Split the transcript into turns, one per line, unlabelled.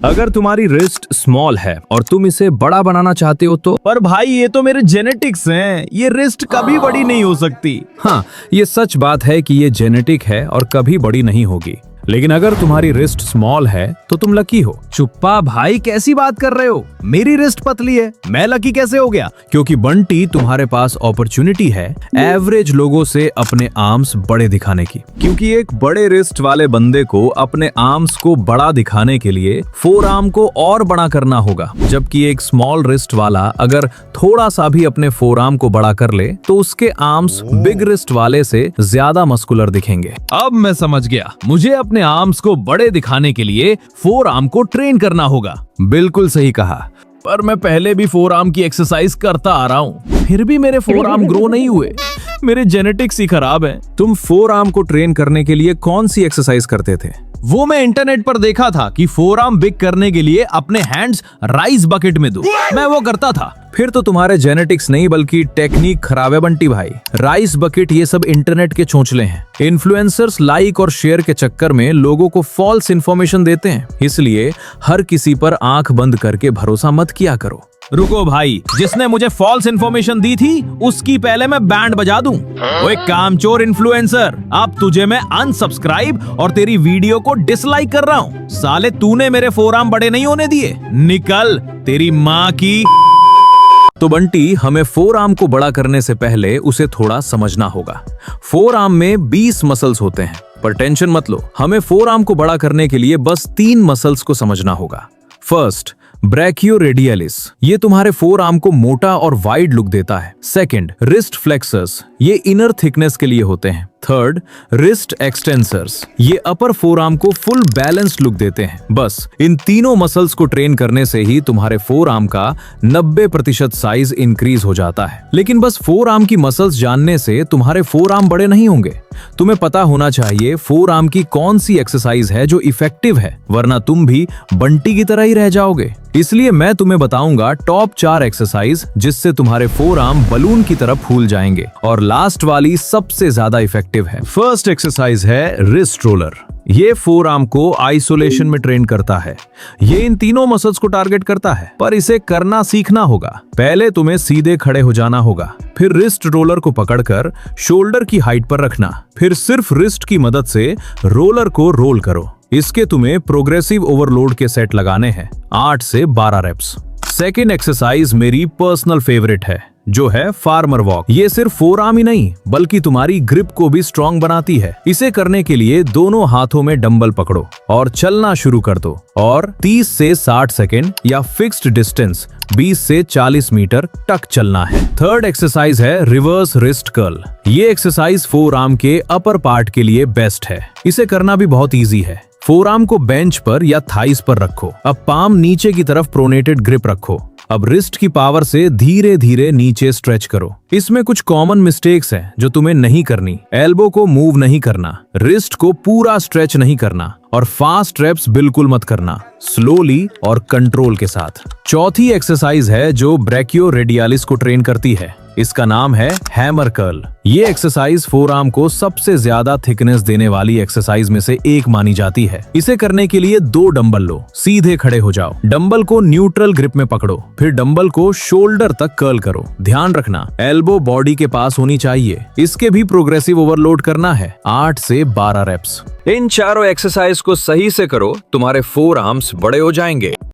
अगर तुम्हारी wrist small है और तुम इसे बड़ा बनाना चाहते हो तो
पर भाई ये तो मेरे जेनेटिक्स हैं, ये रिस्ट कभी बड़ी नहीं हो सकती।
हाँ, ये सच बात है कि ये जेनेटिक है और कभी बड़ी नहीं होगी। लेकिन अगर तुम्हारी रिस्ट स्मॉल है तो तुम लकी हो।
चुप्पा भाई, कैसी बात कर रहे हो? मेरी रिस्ट पतली है, मैं लकी कैसे हो गया?
क्योंकि बंटी तुम्हारे पास अपॉर्चुनिटी है एवरेज लोगों से अपने आर्म्स बड़े दिखाने की। क्योंकि एक बड़े रिस्ट वाले बंदे को अपने आर्म्स को बड़ा दिखाने के लिए फोर आर्म को और बड़ा करना होगा, जबकि एक स्मॉल रिस्ट वाला अगर थोड़ा सा भी अपने फोर आर्म को बड़ा कर ले तो उसके आर्म्स बिग रिस्ट वाले से ज्यादा मस्कुलर दिखेंगे।
अब मैं समझ गया, मुझे अपने आर्म्स को बड़े दिखाने के लिए फोर आर्म को ट्रेन करना होगा।
बिल्कुल सही कहा।
पर मैं पहले भी फोर आर्म की एक्सरसाइज करता आ रहा हूँ, फिर भी मेरे फोर आर्म ग्रो नहीं हुए। मेरे जेनेटिक्स ही खराब हैं।
तुम फोर आर्म को ट्रेन करने के लिए कौन सी एक्सरसाइज करते थे?
वो मैं इंटरनेट पर देखा था कि फोर आर्म बिग करने के लिए अपने हैंड्स राइस बकेट में दो, मैं वो करता था।
फिर तो तुम्हारे जेनेटिक्स नहीं बल्कि टेक्निक खराब है बंटी भाई। राइस बकेट ये सब इंटरनेट के चोंचले हैं। इन्फ्लुएंसर्स लाइक और शेयर के चक्कर में लोगों को फॉल्स इन्फॉर्मेशन देते हैं, इसलिए हर किसी पर आंख बंद करके भरोसा मत किया करो।
रुको भाई, जिसने मुझे फॉल्स इन्फॉर्मेशन दी थी उसकी पहले मैं बैंड बजा दूं। ओए कामचोर इन्फ्लुएंसर, अब तुझे मैं अनसब्सक्राइब और तेरी वीडियो को डिसलाइक कर रहा हूँ। साले तूने मेरे फोर आर्म बड़े नहीं होने दिए, निकल तेरी माँ की।
तो बंटी, हमें फोर आर्म को बड़ा करने से पहले उसे थोड़ा समझना होगा। फोर आर्म में 20 मसल्स होते हैं, पर टेंशन मत लो, हमें फोर आर्म को बड़ा करने के लिए बस 3 मसल्स को समझना होगा। फर्स्ट, ब्रैकियोरेडियलिस, ये तुम्हारे फोर आर्म को मोटा और वाइड लुक देता है। सेकंड, रिस्ट फ्लेक्सर्स, ये इनर थिकनेस के लिए होते हैं। थर्ड, रिस्ट एक्सटेंसर्स, ये अपर फोर आर्म को फुल बैलेंस्ड लुक देते हैं। बस इन तीनों मसल्स को ट्रेन करने से ही तुम्हारे फोर आर्म का 90% साइज इंक्रीज हो जाता है। लेकिन बस फोर आर्म की मसल्स जानने से तुम्हारे फोर आर्म बड़े नहीं होंगे। तुम्हें पता होना चाहिए फोर आर्म की कौन सी एक्सरसाइज है जो इफेक्टिव है, वरना तुम भी बंटी की तरह ही रह जाओगे। इसलिए मैं तुम्हें बताऊंगा टॉप 4 एक्सरसाइज जिससे तुम्हारे फोर आर्म बलून की तरह फूल जाएंगे, और लास्ट वाली सबसे ज्यादा इफेक्टिव है। फर्स्ट एक्सरसाइज है रिस्ट रोलर। ये फोर आर्म को आइसोलेशन में ट्रेन करता है। ये इन तीनों मसल्स को टारगेट करता है, पर इसे करना सीखना होगा। पहले तुम्हें सीधे खड़े हो जाना होगा, फिर रिस्ट रोलर को पकड़कर शोल्डर की हाइट पर रखना, फिर सिर्फ रिस्ट की मदद से रोलर को रोल करो। इसके तुम्हें प्रोग्रेसिव ओवरलोड के सेट लगाने हैं, 8 से 12 रेप्स। सेकेंड एक्सरसाइज मेरी पर्सनल फेवरेट है, जो है फार्मर वॉक। ये सिर्फ फोर आर्म ही नहीं बल्कि तुम्हारी ग्रिप को भी स्ट्रॉन्ग बनाती है। इसे करने के लिए दोनों हाथों में डंबल पकड़ो और चलना शुरू कर दो, और 30 से 60 सेकेंड या फिक्स्ड डिस्टेंस 20 से 40 मीटर तक चलना है। थर्ड एक्सरसाइज है रिवर्स रिस्ट कर्ल। ये एक्सरसाइज फोर आर्म के अपर पार्ट के लिए बेस्ट है। इसे करना भी बहुत ईजी है। फोर आर्म को बेंच पर या थाइस पर रखो। अब पाम नीचे की तरफ प्रोनेटेड ग्रिप रखो। अब रिस्ट की पावर से धीरे धीरे नीचे स्ट्रेच करो। इसमें कुछ कॉमन मिस्टेक्स हैं जो तुम्हें नहीं करनी। एल्बो को मूव नहीं करना, रिस्ट को पूरा स्ट्रेच नहीं करना, और फास्ट रेप्स बिल्कुल मत करना, स्लोली और कंट्रोल के साथ। चौथी एक्सरसाइज है जो ब्रैकियोरेडियलिस को ट्रेन करती है। इसका नाम है हैमर कर्ल। ये एक्सरसाइज फोर आर्म को सबसे ज्यादा थिकनेस देने वाली एक्सरसाइज में से एक मानी जाती है। इसे करने के लिए 2 डंबल लो, सीधे खड़े हो जाओ, डंबल को न्यूट्रल ग्रिप में पकड़ो, फिर डंबल को शोल्डर तक कर्ल करो। ध्यान रखना एल्बो बॉडी के पास होनी चाहिए। इसके भी प्रोग्रेसिव ओवरलोड करना है, 8 से 12 रेप्स। इन चारों एक्सरसाइज को सही से करो, तुम्हारे फोर आर्म्स बड़े हो जाएंगे।